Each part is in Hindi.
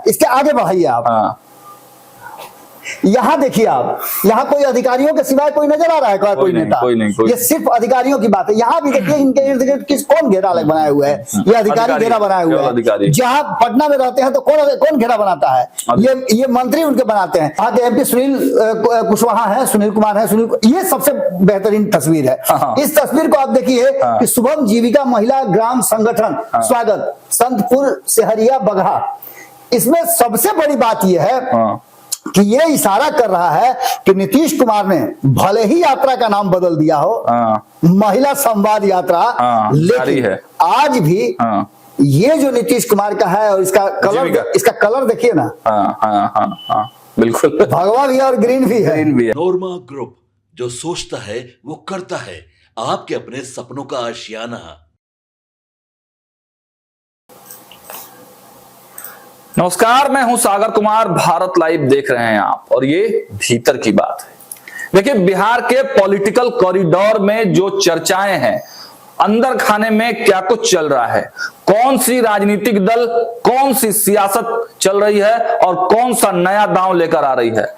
इसके आगे बढ़ाइए आप। यहाँ देखिए आप, यहाँ कोई अधिकारियों के सिवाय कोई नजर आ रहा है क्या? कोई नेता? ये सिर्फ अधिकारियों की बात है। यहाँ भी देखिए इनके इर्द गिर्द कौन घेरा अलग बनाए हुए है? ये अधिकारी घेरा बनाए हुए हैं। जहाँ पटना में रहते हैं तो कौन घेरा बनाता है? ये मंत्री उनके बनाते हैं। यहाँ के MP सुनील कुशवाहा है, सुनील कुमार है, ये सबसे बेहतरीन तस्वीर है। इस तस्वीर को आप देखिए कि शुभम जीविका महिला ग्राम संगठन स्वागत संतपुर सेहरिया बगहा। इसमें सबसे बड़ी बात यह है कि ये इशारा कर रहा है कि नीतीश कुमार ने भले ही यात्रा का नाम बदल दिया हो, महिला संवाद यात्रा, लेकिन आज भी ये जो नीतीश कुमार का है और इसका कलर देखिए ना। बिल्कुल, भगवा भी और ग्रीन भी है। नोरमा ग्रुप, जो सोचता है वो करता है। आपके अपने सपनों का आशियाना। नमस्कार, मैं हूं सागर कुमार, भारत लाइव देख रहे हैं आप, और ये भीतर की बात है। देखिए, बिहार के पॉलिटिकल कॉरिडोर में जो चर्चाएं हैं, अंदर खाने में क्या कुछ चल रहा है, कौन सी राजनीतिक दल, कौन सी सियासत चल रही है और कौन सा नया दांव लेकर आ रही है,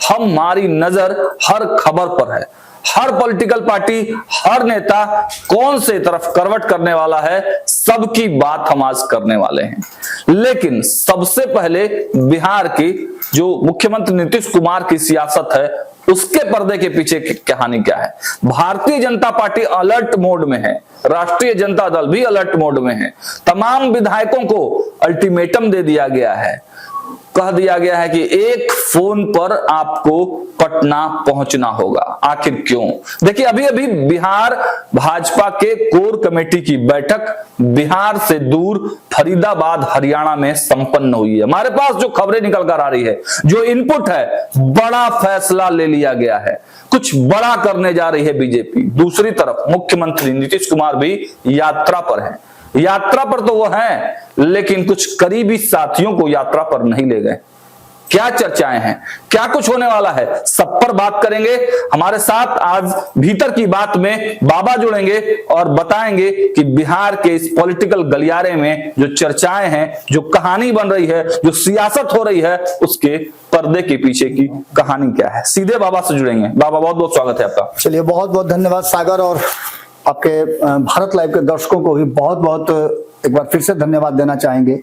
हमारी नजर हर खबर पर है। हर पॉलिटिकल पार्टी, हर नेता कौन से तरफ करवट करने वाला है, सबकी बात हम आज करने वाले हैं। लेकिन सबसे पहले बिहार की जो मुख्यमंत्री नीतीश कुमार की सियासत है, उसके पर्दे के पीछे की कहानी क्या है। Bharatiya Janata party alert mode में है, राष्ट्रीय जनता दल भी अलर्ट मोड में है। तमाम विधायकों को अल्टीमेटम दे दिया गया है, कह दिया गया है कि एक फोन पर आपको पटना पहुंचना होगा। आखिर क्यों? देखिए, अभी अभी बिहार भाजपा के कोर कमेटी की बैठक बिहार से दूर फरीदाबाद हरियाणा में संपन्न हुई है। हमारे पास जो खबरें निकल कर आ रही है, जो इनपुट है, बड़ा फैसला ले लिया गया है, कुछ बड़ा करने जा रही है बीजेपी। दूसरी तरफ मुख्यमंत्री नीतीश कुमार भी यात्रा पर है। यात्रा पर तो वो हैं, लेकिन कुछ करीबी साथियों को यात्रा पर नहीं ले गए। क्या चर्चाएं हैं, क्या कुछ होने वाला है, सब पर बात करेंगे। हमारे साथ आज भीतर की बात में बाबा जुड़ेंगे और बताएंगे कि बिहार के इस पॉलिटिकल गलियारे में जो चर्चाएं हैं, जो कहानी बन रही है, जो सियासत हो रही है, उसके पर्दे के पीछे की कहानी क्या है। सीधे बाबा से जुड़ेंगे। बाबा, बहुत बहुत स्वागत है आपका। चलिए, बहुत बहुत धन्यवाद सागर, और आपके भारत लाइव के दर्शकों को भी बहुत बहुत एक बार फिर से धन्यवाद देना चाहेंगे।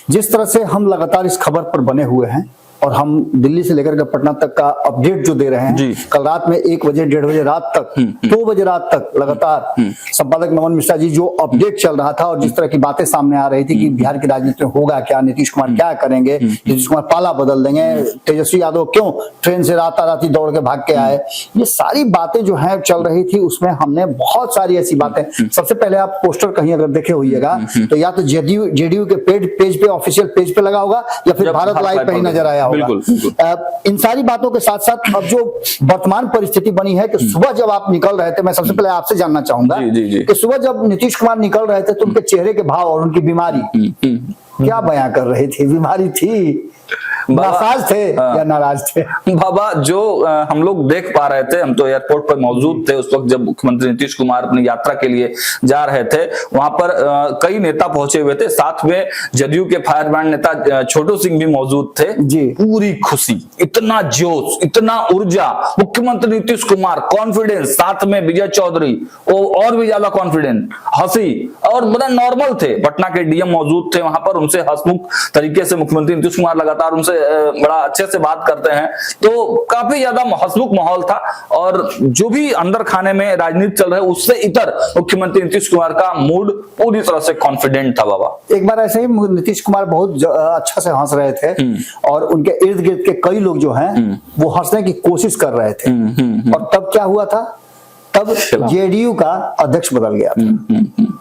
जिस तरह से हम लगातार इस खबर पर बने हुए हैं और हम दिल्ली से लेकर के पटना तक का अपडेट जो दे रहे हैं, कल रात में 1 बजे, 1:30 बजे रात तक, 2 बजे रात तक लगातार संपादक नमन मिश्रा जी जो अपडेट चल रहा था और जिस तरह की बातें सामने आ रही थी कि बिहार की राजनीति में होगा क्या, नीतीश कुमार क्या करेंगे, नीतीश कुमार पाला बदल देंगे, तेजस्वी यादव क्यों ट्रेन से राताराती दौड़ के भाग के आए, ये सारी बातें जो है चल रही थी। उसमें हमने बहुत सारी ऐसी बातें, सबसे पहले आप पोस्टर कहीं अगर देखे होइएगा तो या तो जेडीयू के पेज पे, ऑफिशियल पेज पे लगा होगा, या फिर भारत लाइव पे ही नजर आया। बिल्कुल। इन सारी बातों के साथ साथ अब जो वर्तमान परिस्थिति बनी है कि सुबह जब आप निकल रहे थे, मैं सबसे पहले आपसे जानना चाहूंगा कि सुबह जब नीतीश कुमार निकल रहे थे तो उनके चेहरे के भाव और उनकी बीमारी क्या बयां कर रही थी? बीमारी थी, नाराज थे या नाराज थे? बाबा, जो हम लोग देख पा रहे थे, हम तो एयरपोर्ट पर मौजूद थे उस वक्त जब मुख्यमंत्री नीतीश कुमार अपनी यात्रा के लिए जा रहे थे। वहां पर कई नेता पहुंचे हुए थे, साथ में जदयू के फायरब्रांड नेता छोटू सिंह भी मौजूद थे जी। पूरी खुशी, इतना जोश, इतना ऊर्जा, मुख्यमंत्री नीतीश कुमार कॉन्फिडेंस, साथ में विजय चौधरी और भी ज्यादा कॉन्फिडेंट, हंसी, और बड़ा नॉर्मल थे। पटना के डीएम मौजूद थे वहां पर, उनसे हंसमुख तरीके से मुख्यमंत्री नीतीश कुमार लगातार उनसे बड़ा अच्छे से बात करते हैं, तो काफी ज्यादा हंसमुख माहौल था। और जो भी अंदर खाने में राजनीति चल रहा है, उससे इतर मुख्यमंत्री नीतीश कुमार का मूड पूरी तरह से कॉन्फिडेंट था। बाबा, एक बार ऐसे ही नीतीश कुमार बहुत अच्छा से हंस रहे थे और उनके इर्द गिर्द के कई लोग जो हैं वो हंसने की कोशिश कर रहे थे, और तब क्या हुआ था? तब जेडीयू का अध्यक्ष बदल गया था।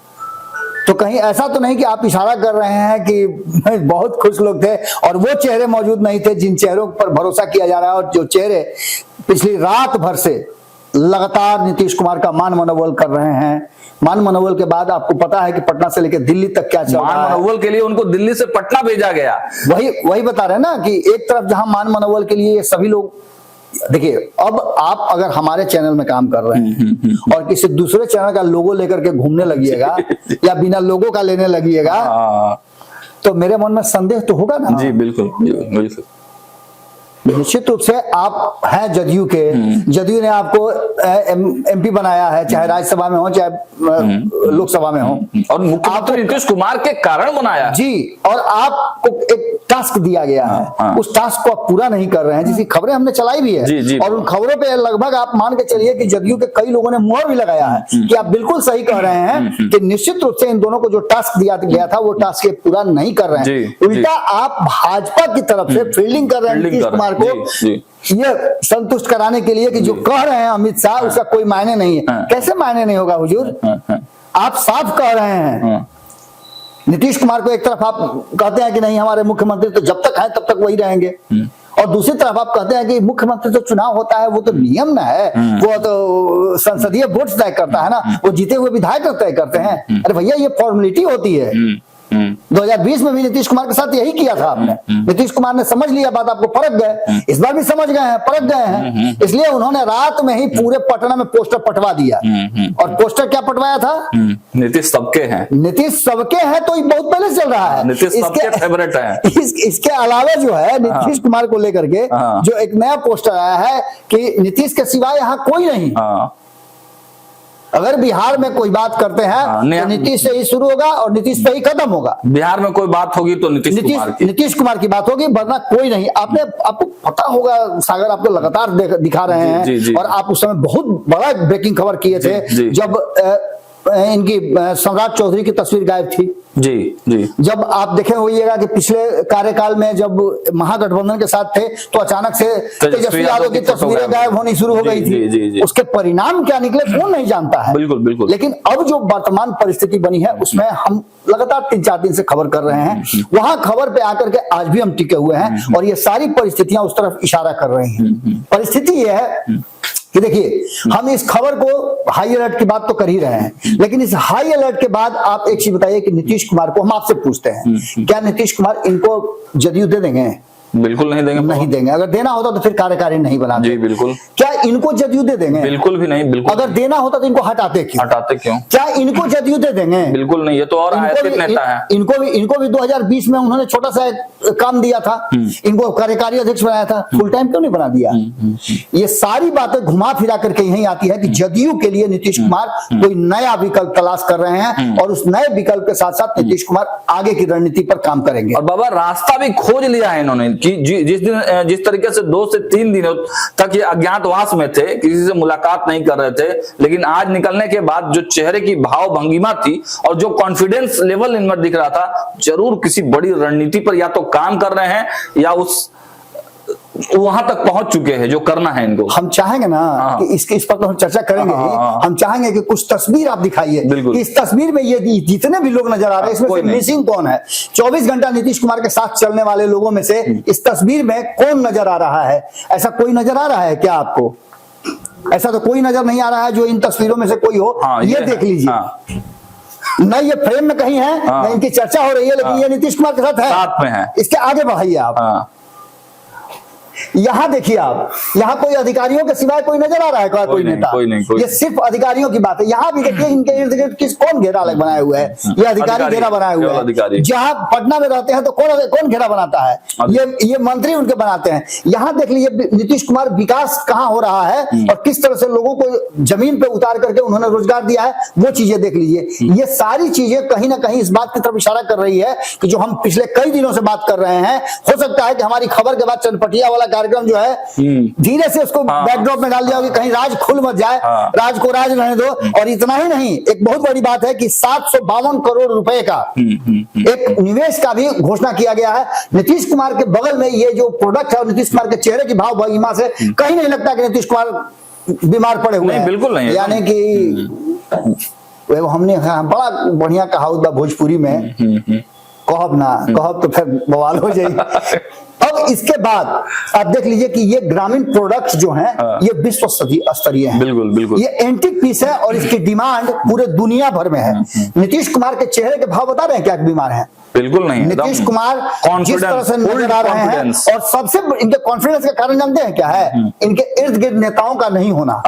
तो कहीं ऐसा तो नहीं कि आप इशारा कर रहे हैं कि बहुत खुश लोग थे और वो चेहरे मौजूद नहीं थे जिन चेहरों पर भरोसा किया जा रहा है, और जो चेहरे पिछली रात भर से लगातार नीतीश कुमार का मान मनोबल कर रहे हैं। मान मनोबल के बाद आपको पता है कि पटना से लेकर दिल्ली तक क्या चल रहा है। मान मनोबल के लिए उनको दिल्ली से पटना भेजा गया। वही बता रहे हैं ना कि एक तरफ जहां मान मनोबल के लिए सभी लोग, देखिए, अब आप अगर हमारे चैनल में काम कर रहे हैं और किसी दूसरे चैनल का लोगो लेकर के घूमने लगिएगा या बिना लोगो का लेने लगिएगा, तो मेरे मन में संदेह तो होगा ना। जी बिल्कुल बिल्कुल। निश्चित रूप से आप हैं जदयू के, जदयू ने आपको एमपी बनाया है, चाहे राज्यसभा में हो चाहे लोकसभा में हो, और मुख्यमंत्री नीतीश कुमार के कारण बनाया जी। और आपको एक टास्क दिया गया है, उस टास्क को आप पूरा नहीं कर रहे हैं, जिसकी खबरें हमने चलाई भी है। जी, और उन खबरों पे लगभग आप मान के चलिए कि जदयू के कई लोगों ने मुहर भी लगाया है कि आप बिल्कुल सही कह रहे हैं कि निश्चित रूप से इन दोनों को जो टास्क दिया गया था वो टास्क पूरा नहीं कर रहे हैं। उल्टा आप भाजपा की तरफ से फील्डिंग कर रहे हैं नीतीश कुमार को ये संतुष्ट कराने के लिए कि जो कह रहे हैं अमित शाह उसका कोई मायने नहीं है। कैसे मायने नहीं होगा हुजूर? आप साफ कह रहे हैं नीतीश कुमार को, एक तरफ आप कहते हैं कि नहीं हमारे मुख्यमंत्री तो जब तक है तब तक वही रहेंगे, और दूसरी तरफ आप कहते हैं कि मुख्यमंत्री जो चुनाव होता है वो तो नियम ना है, वो तो संसदीय वोट तय करता है ना, वो जीते हुए विधायक तय करते हैं। अरे भैया ये फॉर्मेलिटी होती है। 2020 में भी नीतीश कुमार के साथ यही किया था आपने। नीतीश कुमार ने समझ लिया बात, आपको परख गए, इस बार भी समझ गए हैं, परख गए हैं, इसलिए उन्होंने रात में ही पूरे पटना में पोस्टर पटवा दिया। और पोस्टर क्या पटवाया था? नीतीश सबके हैं। नीतीश सबके हैं तो ये बहुत पहले से चल रहा है, नीतीश सबके फेवरेट है। इसके अलावा जो है नीतीश कुमार को लेकर के जो एक नया पोस्टर आया है कि नीतीश के सिवाय यहाँ कोई नहीं। अगर बिहार में कोई बात करते हैं तो नीतीश से ही शुरू होगा और नीतीश पे ही खत्म होगा। बिहार में कोई बात होगी तो नीतीश कुमार की बात होगी, वरना कोई नहीं। आपको पता होगा सागर, आपको लगातार दिखा रहे हैं और आप उस समय बहुत बड़ा ब्रेकिंग खबर किए थे जब इनकी सम्राट चौधरी की तस्वीर गायब थी। जी। जब आप देखे होइएगा कि पिछले कार्यकाल में जब महागठबंधन के साथ थे तो अचानक से तेजस्वी यादव की तस्वीरें गायब होनी शुरू हो गई थी। उसके परिणाम क्या निकले कौन नहीं जानता है। बिल्कुल। लेकिन अब जो वर्तमान परिस्थिति बनी है उसमें हम लगातार 3-4 दिन से खबर कर रहे हैं, वहां खबर पे आकर के आज भी हम टिके हुए हैं और ये सारी परिस्थितियां उस तरफ इशारा कर रही हैं। परिस्थिति ये है कि देखिए हम इस खबर को हाई अलर्ट की बात तो कर ही रहे हैं, लेकिन इस हाई अलर्ट के बाद आप एक चीज बताइए कि नीतीश कुमार को हम आपसे पूछते हैं, क्या नीतीश कुमार इनको जदयू दे देंगे? बिल्कुल नहीं देंगे। नहीं देंगे। अगर देना होता तो फिर कार्यकारी नहीं बनाते। जी बिल्कुल। क्या इनको जदयू दे देंगे? बिल्कुल भी नहीं। बिल्कुल। अगर देना होता तो इनको हटाते क्यों? क्या इनको जदयू दे देंगे? बिल्कुल नहीं। ये तो और आयातित नेता है। इनको भी 2020 में उन्होंने छोटा सा काम दिया था, इनको कार्यकारी अध्यक्ष बनाया था, फुल टाइम क्यों नहीं बना दिया? ये सारी बातें घुमा फिरा करके यही आती है कि जदयू के लिए नीतीश कुमार कोई नया विकल्प तलाश कर रहे हैं और उस नए विकल्प के साथ साथ नीतीश कुमार आगे की रणनीति पर काम करेंगे। और बाबा रास्ता भी खोज लिया है इन्होंने कि जिस तरीके से 2 से 3 दिनों तक ये अज्ञातवास में थे, किसी से मुलाकात नहीं कर रहे थे, लेकिन आज निकलने के बाद जो चेहरे की भाव भंगिमा थी और जो कॉन्फिडेंस लेवल इनमें दिख रहा था, जरूर किसी बड़ी रणनीति पर या तो काम कर रहे हैं या उस वहां तक पहुंच चुके हैं जो करना है इनको। हम चाहेंगे ना कि इस पर तो हम चर्चा करेंगे। हम चाहेंगे कि कुछ तस्वीर आप दिखाइए कि इस तस्वीर में ये जितने भी लोग नजर आ रहे हैं इसमें से मिसिंग कौन है? 24 घंटा नीतीश कुमार के साथ चलने वाले लोगों में से इस तस्वीर में कौन नजर आ रहा है? ऐसा कोई नजर आ रहा है क्या आपको? ऐसा तो कोई नजर नहीं आ रहा है जो इन तस्वीरों में से कोई हो। ये देख लीजिए, न ये फ्रेम में कहीं है, न इनकी चर्चा हो रही है, लेकिन ये नीतीश कुमार के साथ है। इसके आगे बढ़ाइए आप। यहाँ देखिए आप, यहाँ कोई अधिकारियों के सिवाय कोई नजर आ रहा है? कोई नेता? ये सिर्फ अधिकारियों की बात है। यहाँ भी देखिए इनके इर्द गिर्द कौन घेरा बनाए हुए है? ये अधिकारी घेरा बनाए हुए हैं। जहाँ पटना में रहते हैं तो कौन घेरा बनाता है? ये मंत्री उनके बनाते हैं। यहाँ देख लीजिए नीतीश कुमार विकास कहाँ हो रहा है और किस तरह से लोगों को जमीन पे उतार करके उन्होंने रोजगार दिया है, वो चीजें देख लीजिए। ये सारी चीजें कहीं ना कहीं इस बात की तरफ इशारा कर रही है कि जो हम पिछले कई दिनों से बात कर रहे हैं, हो सकता है कि हमारी खबर के बाद चनपटिया वाला कार्यक्रम जो है धीरे से उसको बैकड्रॉप में डाल दिया कि कहीं राज खुल मत जाए, राज को राज रहने दो। और इतना ही नहीं, एक बहुत बड़ी बात है कि 752 करोड़ रुपए का एक निवेश का भी घोषणा किया गया है नीतीश कुमार के बगल में। ये जो प्रोडक्ट है और नीतीश कुमार के चेहरे की भाव भंगिमा से कहीं नहीं लगता कि नीतीश कुमार बीमार पड़े हुए हैं। बिल्कुल नहीं। यानी कि हमने बड़ा बढ़िया कहावत बा भोजपुरी में, कहब तो फिर बवाल हो जाएगी। अब इसके बाद आप देख लीजिए कि ये ग्रामीण प्रोडक्ट्स जो हैं ये विश्व स्तरीय हैं। बिल्कुल। ये एंटीक पीस है और इसकी डिमांड पूरे दुनिया भर में है। नीतीश कुमार के चेहरे के भाव बता रहे हैं क्या बीमार हैं? बिल्कुल नहीं। नीतीश कुमार जिस तरह से नजर आ रहे हैं और सबसे इनके कॉन्फिडेंस का कारण जानते हैं क्या है? इनके इर्द गिर्द नेताओं का नहीं होना।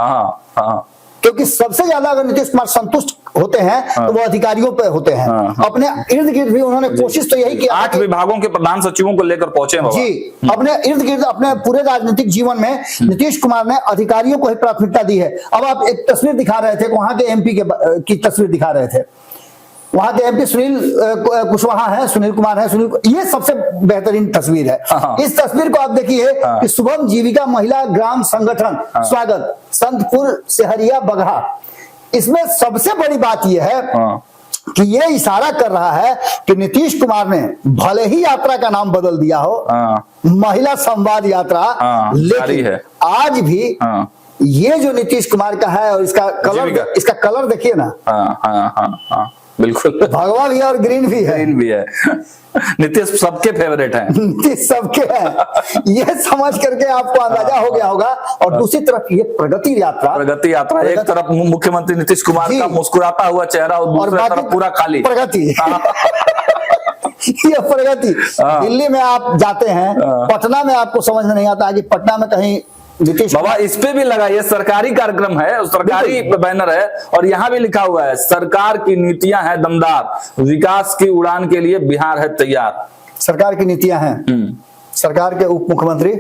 क्योंकि सबसे ज्यादा अगर नीतीश कुमार संतुष्ट होते हैं तो वो अधिकारियों पे होते हैं। अपने इर्द गिर्द भी उन्होंने कोशिश तो यही की, 8 विभागों के प्रधान सचिवों को लेकर पहुंचे बाबा। जी, अपने इर्द गिर्द अपने पूरे राजनीतिक जीवन में नीतीश कुमार ने अधिकारियों को ही प्राथमिकता दी है। अब आप एक तस्वीर दिखा रहे थे, वहां के एमपी की तस्वीर दिखा रहे थे, वहां के एमपी सुनील कुशवाहा है, सुनील कुमार है, ये सबसे बेहतरीन तस्वीर है। इस तस्वीर को आप देखिए कि शुभम जीविका महिला ग्राम संगठन स्वागत संतपुर सेहरिया बगहा। इसमें सबसे बड़ी बात यह है कि ये इशारा कर रहा है कि नीतीश कुमार ने भले ही यात्रा का नाम बदल दिया हो, महिला संवाद यात्रा, लेकिन आज भी ये जो नीतीश कुमार का है और इसका कलर देखिए ना, बिल्कुल भगवा भी है और ग्रीन भी है, नीतीश सबके फेवरेट है, नीतीश सबके है, ये समझ करके आपको अंदाजा हो गया होगा। और दूसरी तरफ ये प्रगति यात्रा, एक तरफ मुख्यमंत्री नीतीश कुमार का मुस्कुराता हुआ चेहरा और दूसरी तरफ पूरा खाली प्रगति। ये प्रगति दिल्ली में आप जाते हैं, पटना में आपको समझ में नहीं आता कि पटना में कहीं बाबा इस पे भी लगा, ये सरकारी कार्यक्रम है, सरकारी बैनर है और यहाँ भी लिखा हुआ है सरकार की नीतियां हैं दमदार, विकास की उड़ान के लिए बिहार है तैयार। सरकार की नीतियां हैं, सरकार के उप मुख्यमंत्री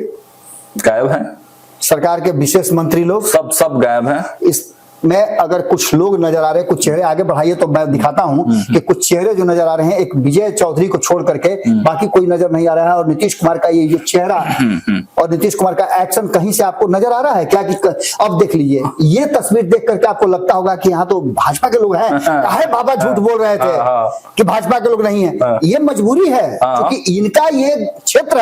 गायब हैं, सरकार के विशेष मंत्री लोग सब गायब हैं। इसमें अगर कुछ लोग नजर आ रहे हैं, कुछ चेहरे आगे बढ़ाइए तो मैं दिखाता हूं कि कुछ चेहरे जो नजर आ रहे हैं, एक विजय चौधरी को छोड़ करके बाकी कोई नजर नहीं आ रहा है। और नीतीश कुमार का ये जो चेहरा और नीतीश कुमार का एक्शन कहीं से आपको नजर आ रहा है क्या? कि अब देख लीजिए, ये तस्वीर देख करके आपको लगता होगा कि यहाँ तो भाजपा के लोग हैं, काहे बाबा झूठ बोल रहे थे कि भाजपा के लोग नहीं है। ये मजबूरी है क्योंकि इनका ये क्षेत्र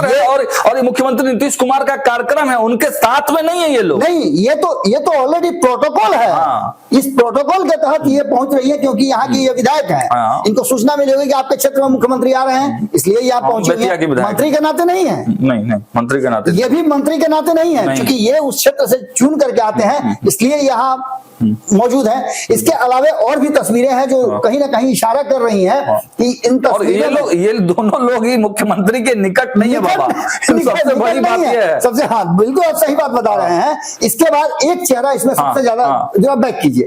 है, और मुख्यमंत्री नीतीश कुमार का कार्यक्रम है, उनके साथ में नहीं है ये लोग। नहीं, ये तो ऑलरेडी प्रोटोकॉल है। इस प्रोटोकॉल के तहत ये पहुंच रही है क्योंकि यहाँ की ये विधायक है, इनको सूचना मिली होगी कि आपके क्षेत्र में मुख्यमंत्री आ रहे हैं, इसलिए यहाँ पहुंची है। मंत्री के नाते नहीं है, नहीं मंत्री के नाते, ये भी मंत्री के नाते नहीं है क्योंकि ये उस क्षेत्र से चुन करके आते हैं, इसलिए यहाँ मौजूद है। इसके अलावे और भी तस्वीरें हैं जो कहीं ना कहीं इशारा कर रही हैं कि इन तस्वीरों ये दोनों लोग ही मुख्यमंत्री के निकट नहीं है बाबा, सबसे बड़ी बात ये है। सबसे बिल्कुल आप सही बात बता रहे हैं। इसके बाद एक चेहरा इसमें सबसे ज्यादा, जरा बैक कीजिए,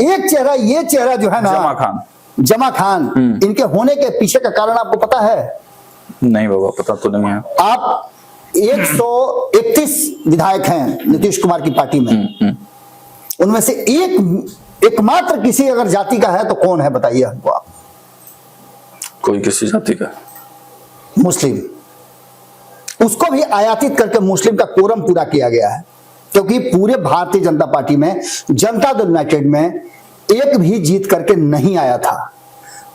एक चेहरा, ये चेहरा जो है ना जमा खान, इनके होने के पीछे का कारण आपको पता है? नहीं बाबा, पता तो नहीं है। आप 131 विधायक हैं नीतीश कुमार की पार्टी में, उनमें से एकमात्र किसी अगर जाति का है तो कौन है बताइए हमको आप? कोई किसी जाति का, मुस्लिम। उसको भी आयातित करके मुस्लिम का कोरम पूरा किया गया है क्योंकि पूरे भारतीय जनता पार्टी में, जनता दल यूनाइटेड में एक भी जीत करके नहीं आया था।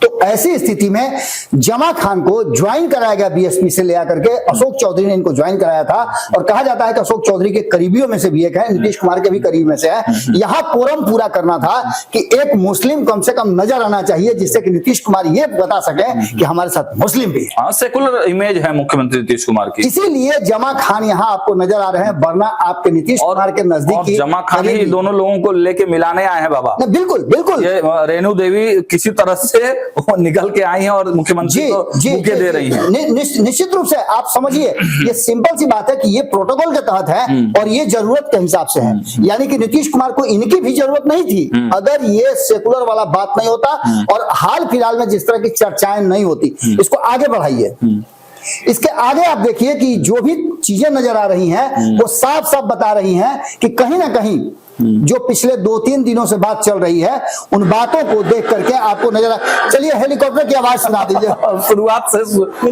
तो ऐसी स्थिति में जमा खान को ज्वाइन कराया गया, बीएसपी से ले आकर के अशोक चौधरी ने इनको ज्वाइन कराया था। और कहा जाता है कि अशोक चौधरी के करीबियों में से भी एक है, नीतीश कुमार के भी करीब में से है। यहाँ कोरम पूरा करना था कि एक मुस्लिम कम से कम नजर आना चाहिए जिससे कि नीतीश कुमार ये बता सके कि हमारे साथ मुस्लिम भी है। सेकुलर इमेज है मुख्यमंत्री नीतीश कुमार की, इसीलिए जमा खान यहाँ आपको नजर आ रहे हैं, वरना आपके नीतीश कुमार के नजदीक जमा खान ही दोनों लोगों को लेके मिलाने आए हैं बाबा। बिल्कुल बिल्कुल, रेणु देवी किसी तरह से निकल के आई हैं और मुख्यमंत्री को बुके दे रही हैं। निश्चित रूप से आप समझिए, ये सिंपल सी बात है कि ये प्रोटोकॉल के तहत है और ये जरूरत के हिसाब से है। यानी कि नीतीश कुमार को इनकी भी जरूरत नहीं थी अगर ये सेकुलर वाला बात नहीं होता और हाल फिलहाल में जिस तरह की चर्चाएं नहीं होती। इसको आगे बढ़ाइए, इसके आगे आप देखिए कि जो भी चीजें नजर आ रही हैं वो साफ साफ बता रही हैं कि कहीं ना कहीं जो पिछले 2-3 दिनों से बात चल रही है, उन बातों को देख करके आपको नजर चलिए हेलीकॉप्टर की आवाज सुना दीजिए। शुरुआत से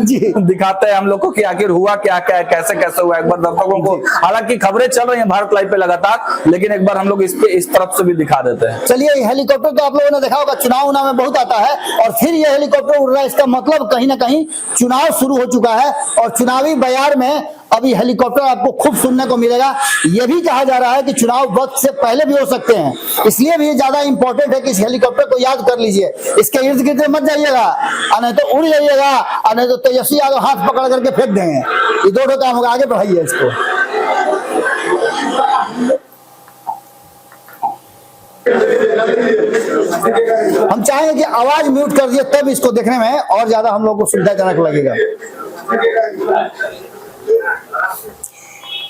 जी दिखाते हैं हम लोग को कि आखिर हुआ क्या, कैसे हुआ। एक बार दर्शकों को, हालांकि खबरें चल रही हैं भारत लाइव पे लगातार, लेकिन एक बार हम लोग इस तरफ से भी दिखा देते हैं। चलिए, हेलीकॉप्टर तो आप लोगों ने देखा होगा, चुनाव में बहुत आता है और फिर ये हेलीकॉप्टर उड़ रहा है। इसका मतलब कहीं ना कहीं चुनाव शुरू हो चुका है और चुनावी बयार में अभी हेलीकॉप्टर आपको खूब सुनने को मिलेगा। यह भी कहा जा रहा है कि चुनाव वक्त से पहले भी हो सकते हैं, इसलिए भी ज्यादा इंपॉर्टेंट है कि इस हेलीकॉप्टर को याद कर लीजिए। इसके इर्द गिर्द मत जाइएगा, नहीं तो उड़ जाइएगा, नहीं तो तेजस्वी यादव हाथ पकड़ करके फेंक देंगे। ये दोनों काम होगा। आगे बढ़ाइए इसको। हम चाहेंगे कि आवाज म्यूट कर दिए, तब इसको देखने में और ज्यादा हम लोग को सुविधाजनक लगेगा।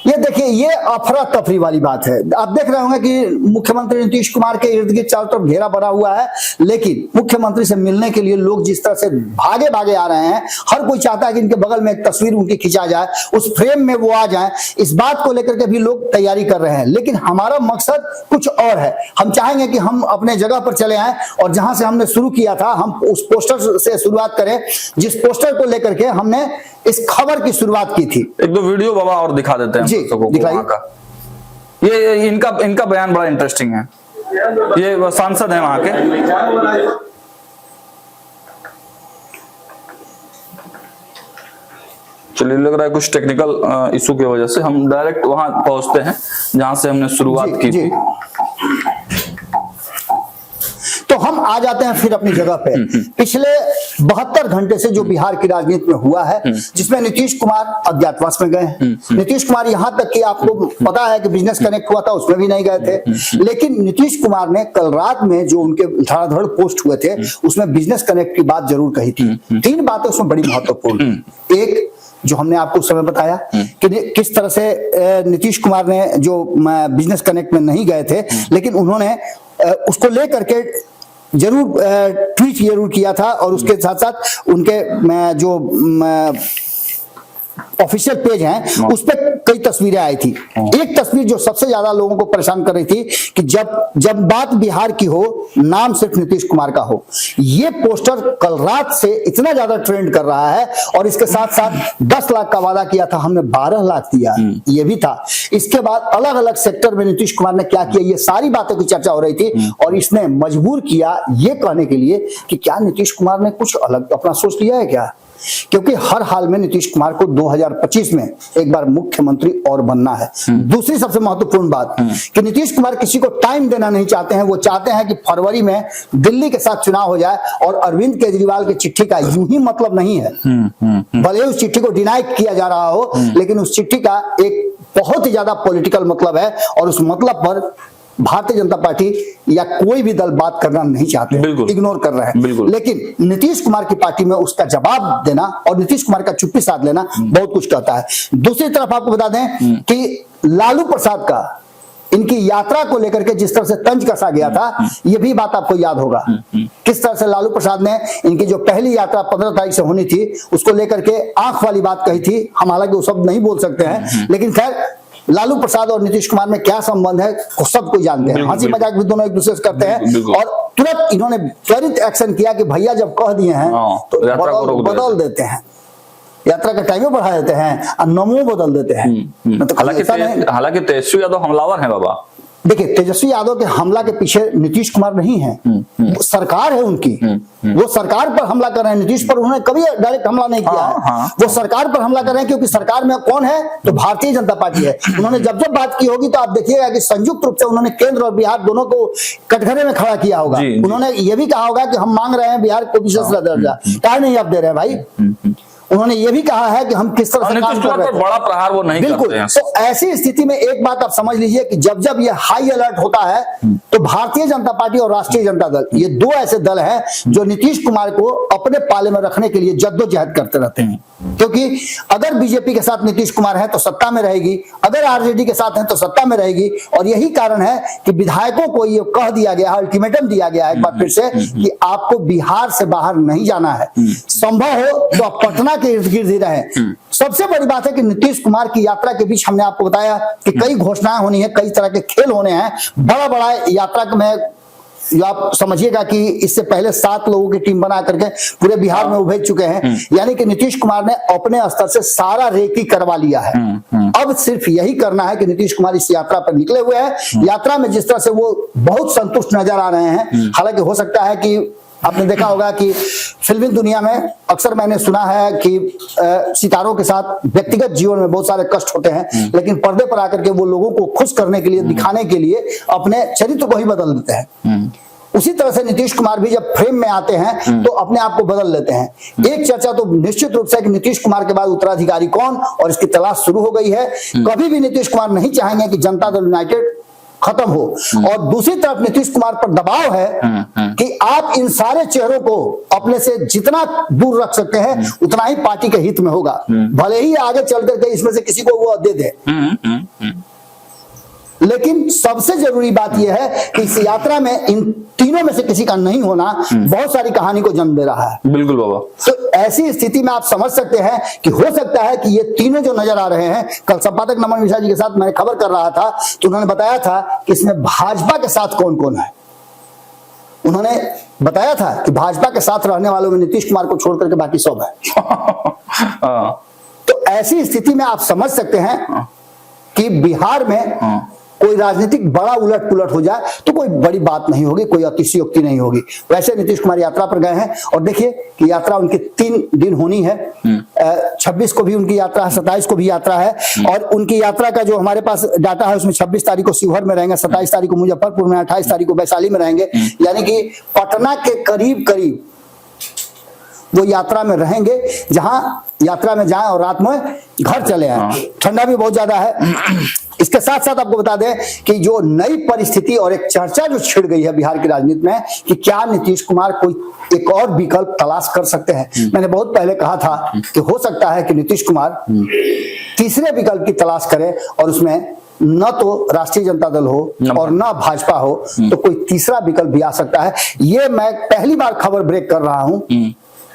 ये देखिए ये अफरा तफरी वाली बात है। आप देख रहे होंगे कि मुख्यमंत्री नीतीश कुमार के इर्द गिर्द चारों तरफ घेरा बना हुआ है, लेकिन मुख्यमंत्री से मिलने के लिए लोग जिस तरह से भागे भागे आ रहे हैं, हर कोई चाहता है कि इनके बगल में एक तस्वीर उनकी खिंचा जाए, उस फ्रेम में वो आ जाए। इस बात को लेकर के भी लोग तैयारी कर रहे हैं, लेकिन हमारा मकसद कुछ और है। हम चाहेंगे कि हम अपने जगह पर चले आए और जहां से हमने शुरू किया था हम उस पोस्टर से शुरुआत करें, जिस पोस्टर को लेकर के हमने इस खबर की शुरुआत की थी। एक दो वीडियो बाबा और दिखा देते हैं जी, दिखाइए। ये इनका बयान बड़ा इंटरेस्टिंग है। ये सांसद है वहां के। चलिए, लग रहा है कुछ टेक्निकल इशू की वजह से हम डायरेक्ट वहां पहुंचते हैं जहां से हमने शुरुआत की थी। तो हम आ जाते हैं फिर अपनी जगह पे। पिछले 72 घंटे से जो बिहार की राजनीति में हुआ है, जिसमें नीतीश कुमार अज्ञातवास में गए हैं। नीतीश कुमार यहां तक कि आपको पता है कि बिजनेस कनेक्ट हुआ था, उसमें भी नहीं गए थे। लेकिन नीतीश कुमार ने कल रात में जो उनके धड़ाधड़ पोस्ट हुए थे, उसमें बिजनेस कनेक्ट की बात जरूर कही थी। 3 बातें उसमें बड़ी महत्वपूर्ण। एक, जो हमने आपको उस समय बताया कि किस तरह से नीतीश कुमार ने जो बिजनेस कनेक्ट में नहीं गए थे, लेकिन उन्होंने उसको लेकर के जरूर ट्वीट जरूर किया था, और उसके साथ साथ उनके जो ऑफिशियल पेज हैं उस पे कई तस्वीरें आई थी। एक तस्वीर जो सबसे ज्यादा लोगों को परेशान कर रही थी कि जब बात बिहार की हो, नाम सिर्फ नीतीश कुमार का हो। ये पोस्टर कल रात से इतना ज्यादा ट्रेंड कर रहा है, और इसके साथ साथ 10 लाख का वादा किया था, हमने 12 लाख दिया, ये भी था। इसके बाद अलग अलग सेक्टर में नीतीश कुमार ने क्या किया, ये सारी बातों की चर्चा हो रही थी, और इसने मजबूर किया ये कहने के लिए कि क्या नीतीश कुमार ने कुछ अलग अपना सोच लिया है क्या। क्योंकि हर हाल में नीतीश कुमार को 2025 में एक बार मुख्यमंत्री और बनना है। दूसरी सबसे महत्वपूर्ण बात कि नीतीश कुमार किसी को टाइम देना नहीं चाहते हैं। वो चाहते हैं कि फरवरी में दिल्ली के साथ चुनाव हो जाए, और अरविंद केजरीवाल की चिट्ठी का यूं ही मतलब नहीं है। भले उस चिट्ठी को डिनाई किया जा रहा हो, लेकिन उस चिट्ठी का एक बहुत ही ज्यादा पॉलिटिकल मतलब है, और उस मतलब पर भारतीय जनता पार्टी या कोई भी दल बात करना नहीं चाहते, इग्नोर कर रहे हैं। लेकिन नीतीश कुमार की पार्टी में उसका जवाब देना और नीतीश कुमार का चुप्पी साध लेना बहुत कुछ कहता है। दूसरी तरफ आपको बता दें कि लालू प्रसाद का इनकी यात्रा को लेकर के जिस तरह से तंज कसा गया था, यह भी बात आपको याद होगा। किस तरह से लालू प्रसाद ने इनकी जो पहली यात्रा 15 तारीख से होनी थी, उसको लेकर के आंख वाली बात कही थी। हम हालांकि वो शब्द नहीं बोल सकते हैं, लेकिन खैर लालू प्रसाद और नीतीश कुमार में क्या संबंध है सब कोई जानते हैं। हंसी मजाक भी दोनों एक दूसरे से करते हैं, और तुरंत इन्होंने त्वरित एक्शन किया कि भैया जब कह दिए हैं तो बदल देते हैं, यात्रा का टाइम बढ़ा देते हैं और नमो बदल देते हैं। हालांकि तेजस्वी यादव हमलावर है बाबा। देखिए, तेजस्वी यादव के हमला के पीछे नीतीश कुमार नहीं है, वो सरकार है उनकी। वो सरकार पर हमला कर रहे हैं। नीतीश पर उन्होंने कभी डायरेक्ट हमला नहीं किया है। वो सरकार पर हमला कर रहे हैं, क्योंकि सरकार में कौन है तो भारतीय जनता पार्टी है। उन्होंने जब जब बात की होगी तो आप देखिएगा कि संयुक्त रूप से उन्होंने केंद्र और बिहार दोनों को कटघरे में खड़ा किया होगा। उन्होंने ये भी कहा होगा कि हम मांग रहे हैं बिहार को विशेष दर्जा, क्या नहीं आप दे रहे हैं भाई। उन्होंने ये भी कहा है कि हम किस तरह से काम कर रहे हैं। बड़ा प्रहार वो नहीं बिल्कुल करते हैं। तो ऐसी स्थिति में एक बात आप समझ लीजिए कि जब जब ये हाई अलर्ट होता है, तो भारतीय जनता पार्टी और राष्ट्रीय जनता दल, ये 2 ऐसे दल हैं जो नीतीश कुमार को अपने पाले में रखने के लिए जद्दोजहद करते रहते हैं। क्योंकि अगर बीजेपी के साथ नीतीश कुमार है तो सत्ता में रहेगी, अगर आरजेडी के साथ है तो सत्ता में रहेगी। और यही कारण है कि विधायकों को ये कह दिया गया, अल्टीमेटम दिया गया है एक बार फिर से कि आपको बिहार से बाहर नहीं जाना है, संभव हो तो आप पटना के इर्द गिर्द ही रहें। सबसे बड़ी बात है कि नीतीश कुमार की यात्रा के बीच हमने आपको बताया कि कई घोषणाएं होनी है, कई तरह के खेल होने हैं। बड़ा बड़ा यात्रा में आप समझिएगा कि इससे पहले 7 लोगों की टीम बना करके पूरे बिहार में वो भेज चुके हैं। यानी कि नीतीश कुमार ने अपने स्तर से सारा रेकी करवा लिया है। अब सिर्फ यही करना है कि नीतीश कुमार इस यात्रा पर निकले हुए हैं। यात्रा में जिस तरह से वो बहुत संतुष्ट नजर आ रहे हैं, हालांकि हो सकता है कि आपने देखा होगा कि फिल्मी दुनिया में अक्सर मैंने सुना है कि सितारों के साथ व्यक्तिगत जीवन में बहुत सारे कष्ट होते हैं, लेकिन पर्दे पर आकर के वो लोगों को खुश करने के लिए, दिखाने के लिए अपने चरित्र को ही बदल देते हैं। उसी तरह से नीतीश कुमार भी जब फ्रेम में आते हैं तो अपने आप को बदल लेते हैं। एक चर्चा तो निश्चित रूप से कि नीतीश कुमार के बाद उत्तराधिकारी कौन, और इसकी तलाश शुरू हो गई है। कभी भी नीतीश कुमार नहीं चाहेंगे कि जनता दल यूनाइटेड खत्म हो। और दूसरी तरफ नीतीश कुमार पर दबाव है कि आप इन सारे चेहरों को अपने से जितना दूर रख सकते हैं उतना ही पार्टी के हित में होगा, भले ही आगे चल करके इसमें से किसी को वो दे दे। लेकिन सबसे जरूरी बात यह है कि इस यात्रा में इन तीनों में से किसी का नहीं होना बहुत सारी कहानी को जन्म दे रहा है। बिल्कुल बाबा। तो ऐसी स्थिति में आप समझ सकते हैं कि हो सकता है कि ये तीनों जो नजर आ रहे हैं, कल संपादक नमन मिश्रा जी के साथ मैं खबर कर रहा था तो उन्होंने बताया था कि इसमें भाजपा के साथ कौन कौन है। उन्होंने बताया था कि भाजपा के साथ रहने वालों में नीतीश कुमार को छोड़ करके बाकी सब है। तो ऐसी स्थिति में आप समझ सकते हैं कि बिहार में कोई राजनीतिक बड़ा उलट पुलट हो जाए तो कोई बड़ी बात नहीं होगी, कोई अतिशयोक्ति नहीं होगी। वैसे नीतीश कुमार यात्रा पर गए हैं और देखिए कि यात्रा उनकी 3 दिन होनी है। 26 को भी उनकी यात्रा है, 27 को भी यात्रा है। और उनकी यात्रा का जो हमारे पास डाटा है उसमें 26 तारीख को शिवहर में रहेंगे, 27 तारीख को मुजफ्फरपुर में, 28 तारीख को वैशाली में रहेंगे। यानी कि पटना के करीब करीब वो यात्रा में रहेंगे, जहां यात्रा में जाएं और रात में घर चले आए। ठंडा भी बहुत ज्यादा है। इसके साथ साथ आपको बता दें कि जो नई परिस्थिति और एक चर्चा जो छिड़ गई है बिहार की राजनीति में कि क्या नीतीश कुमार कोई एक और विकल्प तलाश कर सकते हैं। मैंने बहुत पहले कहा था कि हो सकता है कि नीतीश कुमार तीसरे विकल्प की तलाश करें और उसमें न तो राष्ट्रीय जनता दल हो और न भाजपा हो, तो कोई तीसरा विकल्प भी आ सकता है। ये मैं पहली बार खबर ब्रेक कर रहा हूं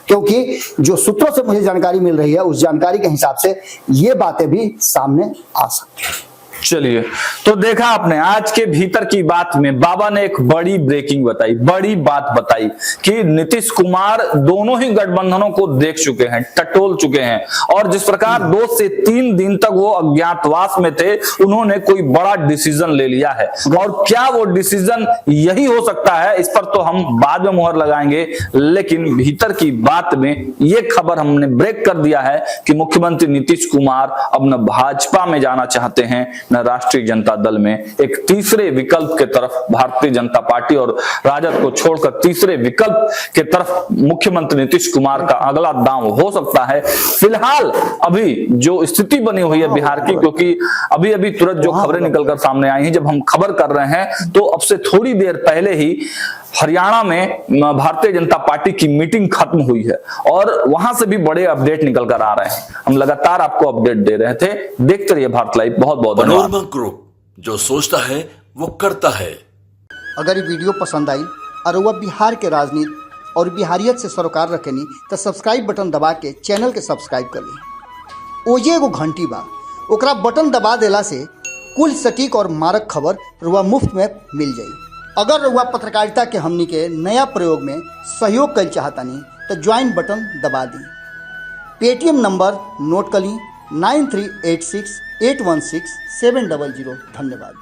क्योंकि जो सूत्रों से मुझे जानकारी मिल रही है उस जानकारी के हिसाब से ये बातें भी सामने आ सकती हैं। चलिए, तो देखा आपने आज के भीतर की बात में बाबा ने एक बड़ी ब्रेकिंग बताई, बड़ी बात बताई कि नीतीश कुमार दोनों ही गठबंधनों को देख चुके हैं, टटोल चुके हैं और जिस प्रकार 2 से 3 दिन तक वो अज्ञातवास में थे, उन्होंने कोई बड़ा डिसीजन ले लिया है। और क्या वो डिसीजन यही हो सकता है, इस पर तो हम बाद में मुहर लगाएंगे। लेकिन भीतर की बात में ये खबर हमने ब्रेक कर दिया है कि मुख्यमंत्री नीतीश कुमार अब न भाजपा में जाना चाहते हैं न राष्ट्रीय जनता दल में। एक तीसरे विकल्प के तरफ भारतीय जनता पार्टी और राजद को छोड़कर तीसरे विकल्प के तरफ मुख्यमंत्री नीतीश कुमार का अगला दांव हो सकता है। फिलहाल अभी जो स्थिति बनी हुई है बिहार की, क्योंकि अभी अभी तुरंत जो खबरें निकलकर सामने आई हैं, जब हम खबर कर रहे हैं तो अब से थोड़ी देर पहले ही हरियाणा में भारतीय जनता पार्टी की मीटिंग खत्म हुई है और वहां से भी बड़े अपडेट निकल कर आ रहे हैं। हम लगातार आपको अपडेट दे रहे थे। देखते रहिए भारत लाइव। बहुत बहुत धन्यवाद। मनोरमा ग्रुप, जो सोचता है वो करता है। अगर ये वीडियो पसंद आई और वह बिहार के राजनीति और बिहारियत से सरोकार रखेनी तो सब्सक्राइब बटन दबा के चैनल के सब्सक्राइब कर ली। ओजे एगो घंटी बा, ओकरा बटन दबा देला से कुल सटीक और मारक खबर रुआ मुफ्त में मिल जाई। अगर रुआ पत्रकारिता के हमनी के नया प्रयोग में सहयोग कर चाहतानी तो ज्वाइन बटन दबा दी। पेटीएम नंबर नोट कर ली 9386816700। धन्यवाद।